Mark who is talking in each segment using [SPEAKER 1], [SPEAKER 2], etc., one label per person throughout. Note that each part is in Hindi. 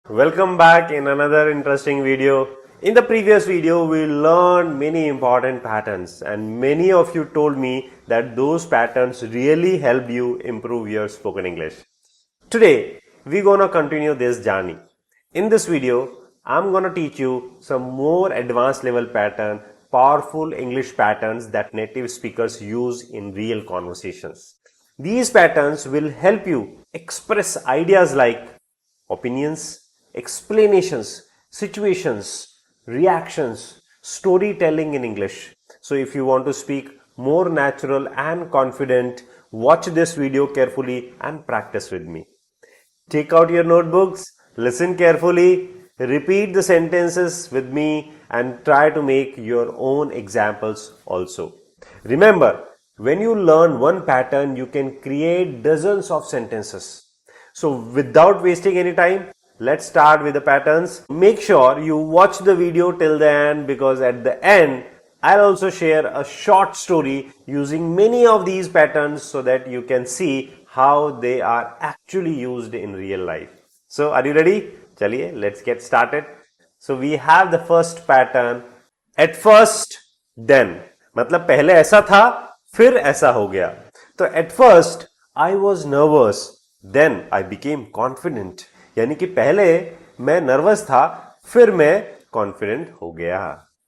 [SPEAKER 1] Welcome back in another interesting video. In the previous video, we learned many important patterns and many of you told me that those patterns really helped you improve your spoken English. Today, we're gonna continue this journey. In this video, I'm gonna teach you some more advanced level pattern, powerful English patterns that native speakers use in real conversations. These patterns will help you express ideas like opinions, explanations, situations, reactions, storytelling in English. So if you want to speak more natural and confident, watch this video carefully and practice with me. Take out your notebooks, listen carefully, repeat the sentences with me and try to make your own examples also. Remember, when you learn one pattern, you can create dozens of sentences. So without wasting any time, let's start with the patterns. Make sure you watch the video till the end because at the end, I'll also share a short story using many of these patterns so that you can see how they are actually used in real life. So are you ready? Chaliye, let's get started. So we have the first pattern. At first, then. मतलब पहले ऐसा था, फिर ऐसा हो गया. तो at first, I was nervous. Then I became confident. यानी कि पहले मैं नर्वस था, फिर मैं कॉन्फिडेंट हो गया.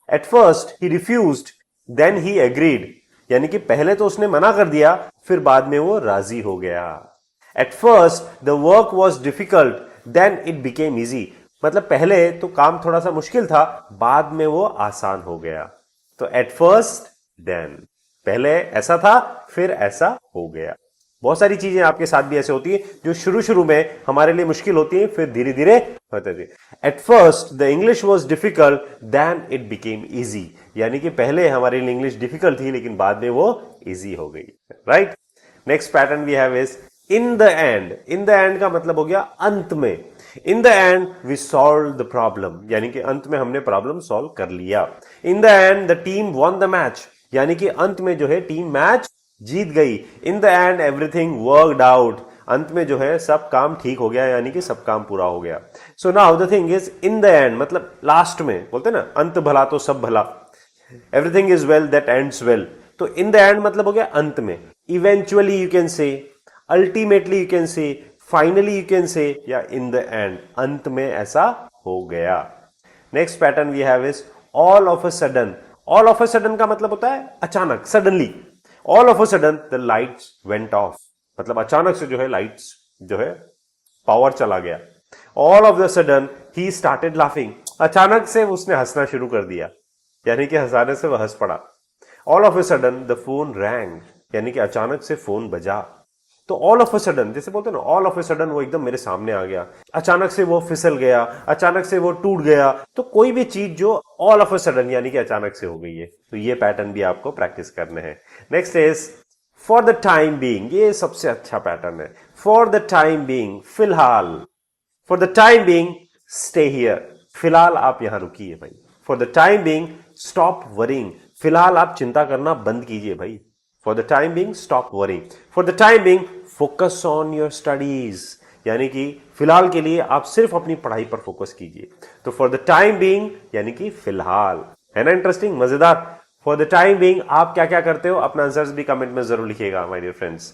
[SPEAKER 1] At first he refused, then he agreed. यानी कि पहले तो उसने मना कर दिया, फिर बाद में वो राजी हो गया. At first the work was difficult, then it became easy. मतलब पहले तो काम थोड़ा सा मुश्किल था, बाद में वो आसान हो गया. तो at first, then. पहले ऐसा था, फिर ऐसा हो गया. बहुत सारी चीजें आपके साथ भी ऐसे होती है जो शुरू में हमारे लिए मुश्किल होती है, फिर धीरे धीरे होते थे. At first the English was difficult, then it became easy. यानी कि पहले हमारे लिए इंग्लिश डिफिकल्ट थी, लेकिन बाद में वो इजी हो गई. Right. Next pattern we have is in the end. In the end का मतलब हो गया अंत में. In the end we solve the problem. यानी कि अंत में हमने प्रॉब्लम सॉल्व कर लिया. In the end the team won the match. यानी कि अंत में जो है टीम मैच जीत गई. इन the and everything worked out. अंत में जो है सब काम ठीक हो गया, यानी कि सब काम पूरा हो गया. So now the thing is in the and मतलब लास्ट में. बोलते ना अंत भला तो सब भला. Everything is well that ends well. तो इन द एंड मतलब हो गया अंत में. Eventually you can say, ultimately you can say, finally you can say, या इन द एंड अंत में ऐसा हो गया. Next pattern we have is all of a sudden. All of a sudden का मतलब होता है अचानक, suddenly. All of a sudden the lights went off. मतलब अचानक से जो है लाइट्स जो है पावर चला गया. All of a sudden he started laughing. अचानक से उसने हंसना शुरू कर दिया, यानी कि हंसाने से वह हंस पड़ा. All of a sudden the phone rang. यानी कि अचानक से फोन बजा. तो ऑल ऑफ अ सडन जैसे बोलते हैं ना, ऑल ऑफ अ सडन वो एकदम मेरे सामने आ गया, अचानक से वो फिसल गया, अचानक से वो टूट गया. तो कोई भी चीज जो ऑल ऑफ अ सडन यानी कि अचानक से हो गई है, तो ये पैटर्न भी आपको प्रैक्टिस करने हैं. Next is for the time being. ये सबसे अच्छा पैटर्न है. फॉर द टाइम बीइंग, फिलहाल. For the time being stay here. फिलहाल आप यहां रुकिए भाई. For the time being stop worrying. फिलहाल आप चिंता करना बंद कीजिए भाई. For the time being, stop worrying. For the time being, focus on your studies. यानी कि फिलहाल के लिए आप सिर्फ अपनी पढ़ाई पर फोकस कीजिए. तो for the time being यानी कि फिलहाल. है ना इंटरेस्टिंग, मजेदार. For the time being आप क्या क्या करते हो, अपना आंसर्स भी कमेंट में जरूर लिखिएगा my dear friends.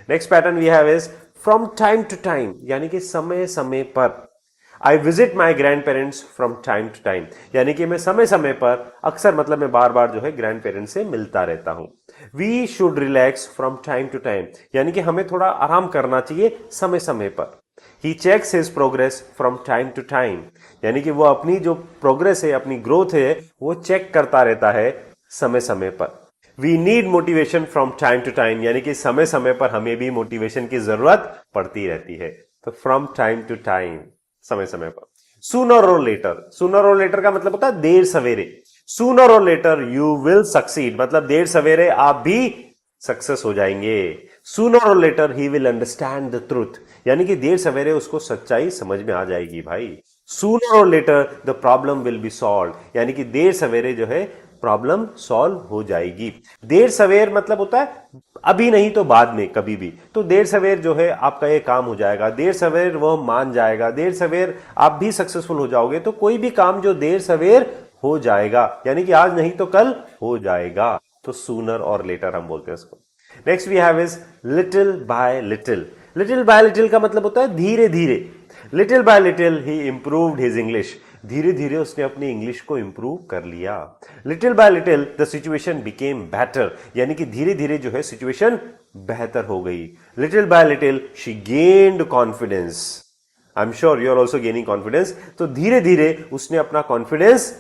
[SPEAKER 1] Next pattern we have is from time to time. यानी कि समय समय पर. I visit my grandparents from time to time. यानी कि मैं समय समय पर, अक्सर मतलब मैं बार बार जो है ग्रैंड पेरेंट्स से मिलता रहता हूं. We should relax from time to time. यानी कि हमें थोड़ा आराम करना चाहिए समय समय पर. He checks his progress from time to time. यानी कि वो अपनी जो प्रोग्रेस है, अपनी ग्रोथ है, वो चेक करता रहता है समय समय पर. We need motivation from time to time. यानी कि समय समय पर हमें भी मोटिवेशन की जरूरत पड़ती रहती है. तो फ्रॉम टाइम टू टाइम, समय समय पर. Sooner or letter. Sooner or letter का मतलब होता है देर सवेरे. Sooner or letter you will succeed. मतलब देर सवेरे आप भी सक्सेस हो जाएंगे. Sooner or later he will understand the truth. यानी कि देर सवेरे उसको सच्चाई समझ में आ जाएगी भाई. Sooner or later the problem will be solve. यानी कि देर सवेरे जो है प्रॉब्लम सॉल्व हो जाएगी। देर सवेर मतलब होता है अभी नहीं तो बाद में कभी भी। तो देर सवेर जो है आपका ये काम हो जाएगा, देर सवेर वो मान जाएगा, देर सवेर आप भी सक्सेसफुल हो जाओगे। तो कोई भी काम जो देर सवेर हो जाएगा, यानी कि आज नहीं तो कल हो जाएगा, तो सूनर और लेटर हम बोलते हैं उसको। Next we have is little by little. Little by little का मतलब होता है धीरे धीरे। Little by little he improved his English. धीरे धीरे उसने अपनी इंग्लिश को इंप्रूव कर लिया। Little by little the situation became better, यानी कि धीरे धीरे जो है सिचुएशन बेहतर हो गई। Little by little she gained confidence. I am sure you are also gaining confidence. तो धीरे धीरे उसने अपना कॉन्फिडेंस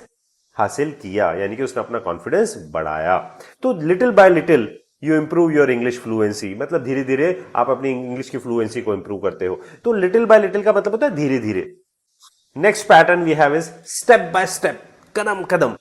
[SPEAKER 1] हासिल किया, यानी कि उसने अपना कॉन्फिडेंस बढ़ाया। तो little by little you improve your English fluency, मतलब धीरे धीरे आप अपनी इंग्लिश की फ्लुएंसी को इंप्रूव करते हो। तो लिटिल बाय लिटिल का मतलब होता है धीरे धीरे। Next pattern we have is step by step, कदम कदम।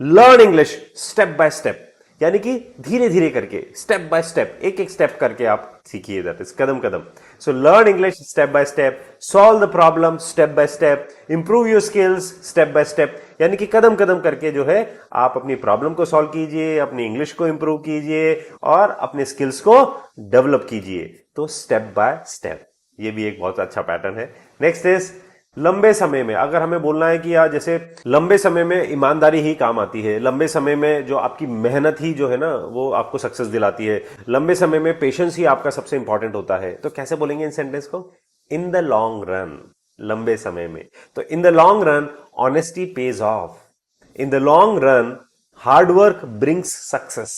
[SPEAKER 1] Learn English step by step, यानी कि धीरे धीरे करके, स्टेप बाय स्टेप, एक एक स्टेप करके आप सीखिए, that is Kadam Kadam. So learn English step by step, solve the problem step by step, improve your skills step by step, यानी कि कदम कदम करके जो है आप अपनी प्रॉब्लम को सॉल्व कीजिए, अपनी इंग्लिश को इंप्रूव कीजिए और अपने स्किल्स को डेवलप कीजिए। तो स्टेप बाय स्टेप, ये भी एक बहुत अच्छा पैटर्न है। नेक्स्ट इज लंबे समय में। अगर हमें बोलना है कि यार जैसे लंबे समय में ईमानदारी ही काम आती है, लंबे समय में जो आपकी मेहनत ही जो है ना वो आपको सक्सेस दिलाती है, लंबे समय में पेशेंस ही आपका सबसे इंपॉर्टेंट होता है। तो कैसे बोलेंगे इन सेंटेंस को? इन द लॉन्ग रन, लंबे समय में। तो in the long run honesty page of, in the long run hard work brings success,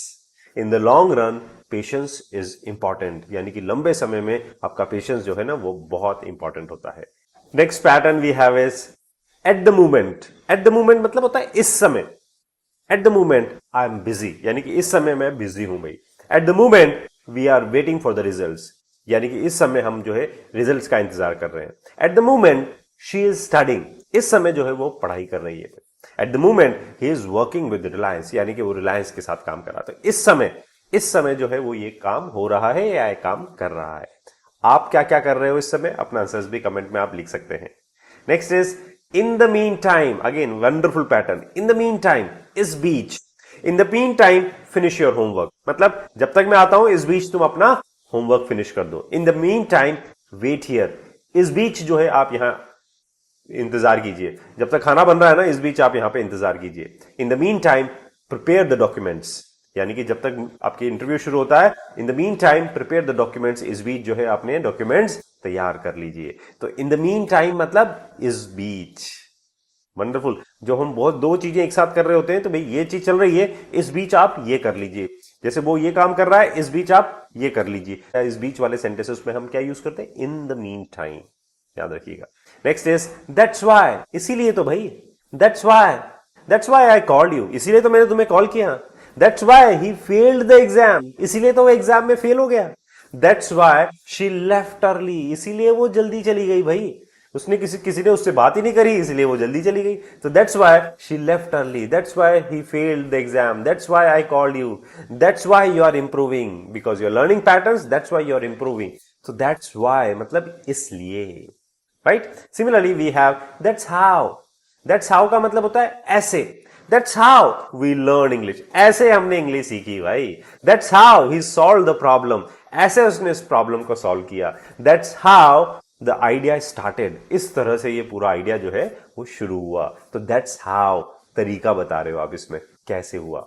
[SPEAKER 1] in the long run patience is important, यानी कि लंबे समय में आपका पेशेंस जो है ना वो बहुत इंपॉर्टेंट होता है। Next pattern we have is at the moment. At the moment मतलब होता है इस समय। At the moment I am busy, यानी कि इस समय मैं बिजी हूं भाई। At the moment we are waiting for the results, यानी कि इस समय हम जो है रिजल्ट्स का इंतजार कर रहे हैं। Eight the moment she is studying, इस समय जो है वो पढ़ाई कर रही है। Eight the moment he is working with Reliance, यानी कि वो रिलायंस के साथ काम कर रहा था। इस समय जो है वो ये काम हो रहा है या ये काम कर रहा है। आप क्या क्या कर रहे हो इस समय? अपना आंसर्स भी कमेंट में आप लिख सकते हैं। Next is in the meantime, again wonderful pattern. In the meantime, इस बीच, in the meantime finish your homework, मतलब जब तक मैं आता हूं इस बीच तुम अपना होमवर्क फिनिश कर दो। In the meantime wait here, इस बीच जो है आप यहां इंतजार कीजिए, जब तक खाना बन रहा है ना इस बीच आप यहां पे इंतजार कीजिए। इन the mean time prepare the documents, यानी कि जब तक आपकी इंटरव्यू शुरू होता है, इन the mean time prepare the documents, इस बीच जो है आपने डॉक्यूमेंट्स तैयार कर लीजिए। तो इन द मीन टाइम मतलब इस बीच। वंडरफुल। जो हम बहुत दो चीजें एक साथ कर रहे होते हैं, तो भाई ये चीज चल रही है, इस बीच आप ये कर लीजिए। जैसे वो ये काम कर रहा है, इस बीच आप ये कर लीजिए। इस बीच वाले सेंटेंसेस में हम क्या यूज करते हैं? इन द मीन टाइम, याद रखिएगा। नेक्स्ट इज दैट्स व्हाई, इसीलिए तो भाई, that's why I called you, इसीलिए तो मैंने तुम्हें कॉल किया। That's why he failed the exam, इसीलिए तो वो एग्जाम में फेल हो गया। That's why she left early, इसीलिए वो जल्दी चली गई भाई। उसने किसी ने उससे बात ही नहीं करी, इसलिए वो जल्दी चली गई। तो that's why she left early, that's why he failed the exam, that's why I called you, that's why you are improving, because you're learning patterns, that's why you're improving. So that's why मतलब इसलिए, right? Similarly we have that's how. That's how का मतलब होता है ऐसे। That's how we learn English. ऐसे हमने इंग्लिश सीखी भाई। That's how he solved the problem. ऐसे उसने इस प्रॉब्लम को सॉल्व किया। That's how the idea started. इस तरह से ये पूरा आइडिया जो है वो शुरू हुआ। तो that's how तरीका बता रहे हो आप इसमें कैसे हुआ।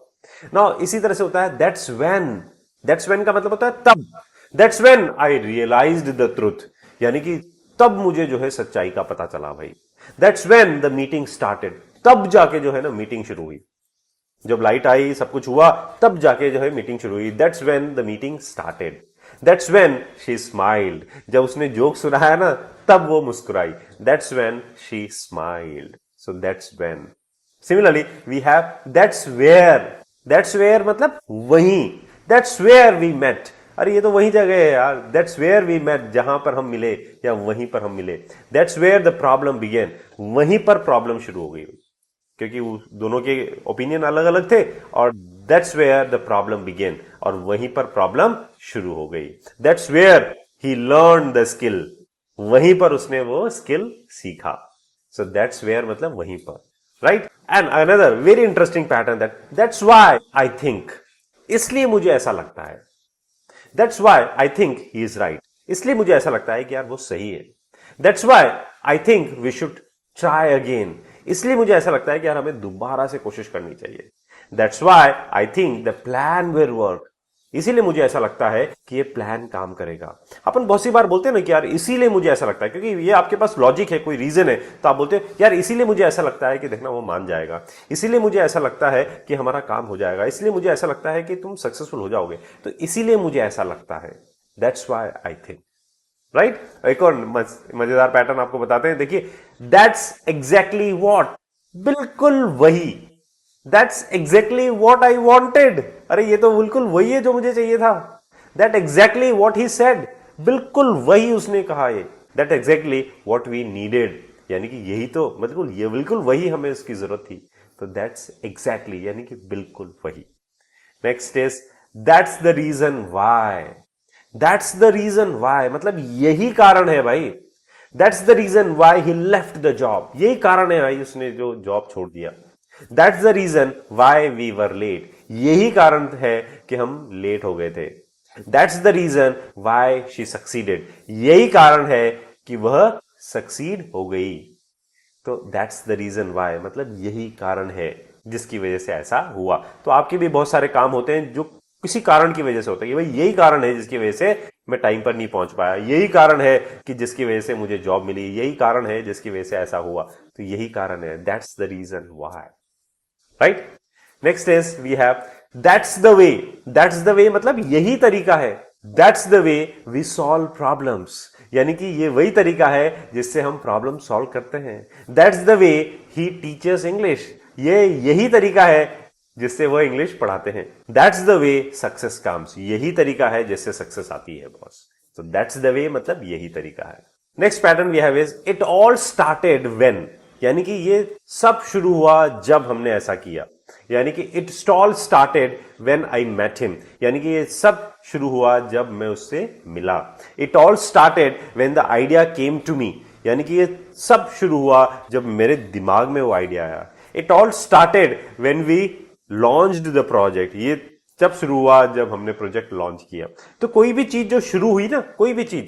[SPEAKER 1] Now इसी तरह से होता है that's when. That's when का मतलब होता है तब। That's when I realized the truth. यानी कि तब मुझे जो है सच्चाई का पता चला भाई। That's when the meeting started. तब जाके जो है ना मीटिंग शुरू हुई। जब लाइट आई, सब कुछ हुआ, तब जाके जो है मीटिंग शुरू हुई। That's when the meeting started. That's when she smiled. जब उसने जोक सुनाया ना तब वो मुस्कुराई। That's when she smiled. So that's when. Similarly, we have that's where. That's where मतलब वहीं। That's where we met. अरे ये तो वही जगह है यार। That's where we met, जहां पर हम मिले या वहीं पर हम मिले। That's where the problem began. वहीं पर प्रॉब्लम शुरू हो गई, क्योंकि दोनों के ओपिनियन अलग अलग थे। और that's where the problem began, और वहीं पर प्रॉब्लम शुरू हो गई। That's where he learned the skill. वहीं पर उसने वो स्किल सीखा। So that's where मतलब वहीं पर। Right? And another very interesting pattern that's why I think, इसलिए मुझे ऐसा लगता है, that's why I think he is right, इसलिए मुझे ऐसा लगता है कि यार वो सही है, that's why I think we should try again, इसलिए मुझे ऐसा लगता है कि यार हमें दोबारा से कोशिश करनी चाहिए, that's why I think the plan will work, इसीलिए मुझे ऐसा लगता है कि ये प्लान काम करेगा। अपन बहुत सी बार बोलते हैं ना कि यार इसीलिए मुझे ऐसा लगता है, क्योंकि ये आपके पास लॉजिक है, कोई रीजन है, तो आप बोलते हैं यार इसीलिए मुझे ऐसा लगता है कि देखना वो मान जाएगा, इसीलिए मुझे ऐसा लगता है कि हमारा काम हो जाएगा, इसलिए मुझे ऐसा लगता है कि तुम सक्सेसफुल हो जाओगे, तो इसीलिए मुझे ऐसा लगता है, that's why I think, right? एक और मजेदार पैटर्न आपको बताते हैं, देखिए, दैट्स एग्जैक्टली व्हाट, बिल्कुल वही, that's exactly what I wanted, अरे ये तो बिल्कुल वही है जो मुझे चाहिए था, that exactly what he said, बिल्कुल वही उसने कहा, ये that exactly what we needed, यानी कि यही तो, मतलब ये बिल्कुल वही हमें इसकी जरूरत थी, तो दैट्स एग्जैक्टली यानी कि बिल्कुल वही। Next is that's the reason why, that's the reason why मतलब यही कारण है भाई, that's the reason why he left the job, यही कारण है भाई उसने जो जॉब छोड़ दिया, that's the reason why we were late, यही कारण है कि हम लेट हो गए थे, that's the reason why she succeeded, यही कारण है कि वह सक्सीड हो गई, तो दैट्स द रीजन व्हाई मतलब यही कारण है जिसकी वजह से ऐसा हुआ। तो आपके भी बहुत सारे काम होते हैं जो किसी कारण की वजह से होता है कि भाई यही कारण है जिसकी वजह से मैं टाइम पर नहीं पहुंच पाया, यही कारण है कि जिसकी वजह से मुझे जॉब मिली, यही कारण है जिसकी वजह से ऐसा हुआ, तो यही कारण है, that's the reason why, right? Next is we have that's the way, that's the way मतलब यही तरीका है, that's the way we solve problems, यानी कि ये वही तरीका है जिससे हम प्रॉब्लम सॉल्व करते हैं, that's the way he teachers English, ये यही तरीका है जिससे वो इंग्लिश पढ़ाते हैं, that's the way success comes, यही तरीका है जिससे सक्सेस आती है बॉस, तो दैट्स द वे मतलब यही तरीका है। Next pattern we have is it all started when, यानी कि ये सब शुरू हुआ जब हमने ऐसा किया, यानी कि it all started when I met him, यानी कि ये सब शुरू हुआ जब मैं उससे मिला, it all started when the idea came to me, यानी कि ये सब शुरू हुआ जब मेरे दिमाग में वो आइडिया आया, it all started when we launched the project, ये जब शुरू हुआ जब हमने प्रोजेक्ट लॉन्च किया। तो कोई भी चीज जो शुरू हुई ना, कोई भी चीज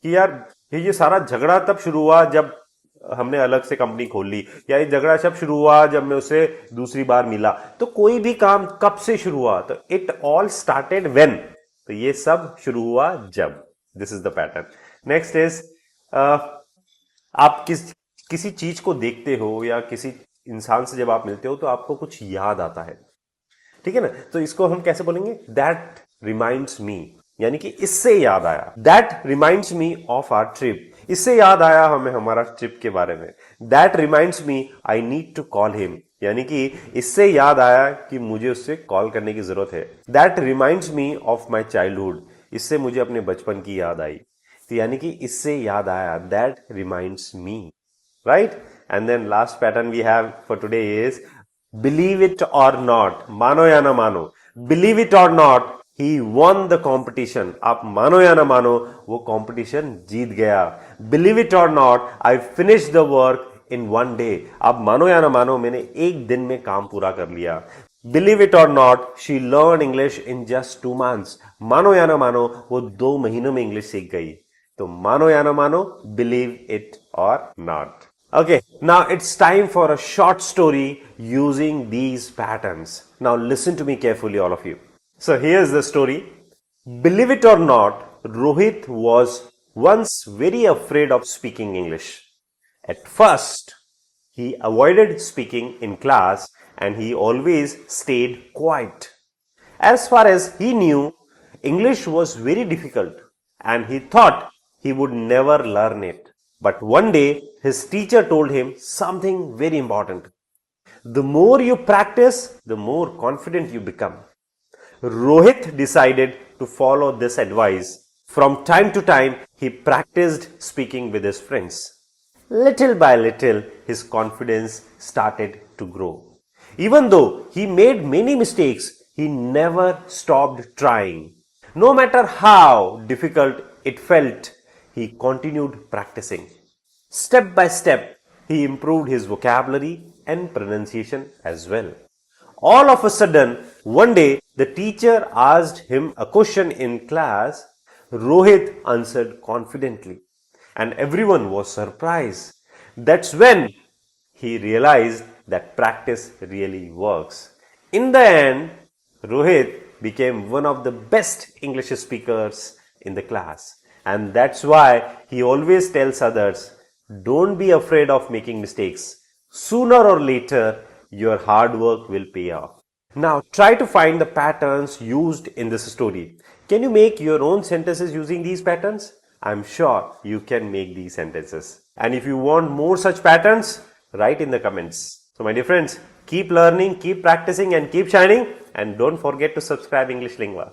[SPEAKER 1] कि यार ये सारा झगड़ा तब शुरू हुआ जब हमने अलग से कंपनी खोल ली, या ये झगड़ा सब शुरू हुआ जब मैं उसे दूसरी बार मिला, तो कोई भी काम कब से शुरू हुआ, तो इट ऑल स्टार्टेड व्हेन, तो ये सब शुरू हुआ जब, this is the pattern. Next is आप किसी चीज को देखते हो या किसी इंसान से जब आप मिलते हो तो आपको कुछ याद आता है, ठीक है ना, तो इसको हम कैसे बोलेंगे, दैट रिमाइंड्स मी, यानी कि इससे याद आया, that reminds me of our trip, इससे याद आया हमें हमारा ट्रिप के बारे में, that reminds me I need to call him, यानी कि इससे याद आया कि मुझे उससे कॉल करने की जरूरत है, that reminds me of my childhood, इससे मुझे अपने बचपन की याद आई, तो यानी कि इससे याद आया, that reminds me, right? And then last pattern we have for today is believe it or not, मानो या ना मानो, believe it or not he won the competition, आप मानो या ना मानो वो कॉम्पिटिशन जीत गया, believe it or not I finish the work in one day, आप मानो या ना मानो मैंने एक दिन में काम पूरा कर लिया, believe it or not she learn English in just 2 months, मानो या ना मानो वो 2 महीनों में इंग्लिश सीख गई, तो मानो या ना मानो, believe it or not. Okay, now it's time for a short story using these patterns. Now listen to me carefully, all of you. So here's the story. Believe it or not, Rohit was once very afraid of speaking English. At first, he avoided speaking in class and he always stayed quiet. As far as he knew, English was very difficult and he thought he would never learn it. But one day, his teacher told him something very important. The more you practice, the more confident you become. Rohit decided to follow this advice. From time to time, he practiced speaking with his friends. Little by little, his confidence started to grow. Even though he made many mistakes, he never stopped trying. No matter how difficult it felt, he continued practicing. Step by step, he improved his vocabulary, and pronunciation as well. All of a sudden, one day, the teacher asked him a question in class. Rohit answered confidently, and everyone was surprised. That's when he realized that practice really works. In the end, Rohit became one of the best English speakers in the class. And that's why he always tells others, don't be afraid of making mistakes. Sooner or later, your hard work will pay off. Now, try to find the patterns used in this story. Can you make your own sentences using these patterns? I'm sure you can make these sentences. And if you want more such patterns, write in the comments. So my dear friends, keep learning, keep practicing and keep shining, and don't forget to subscribe English Lingua.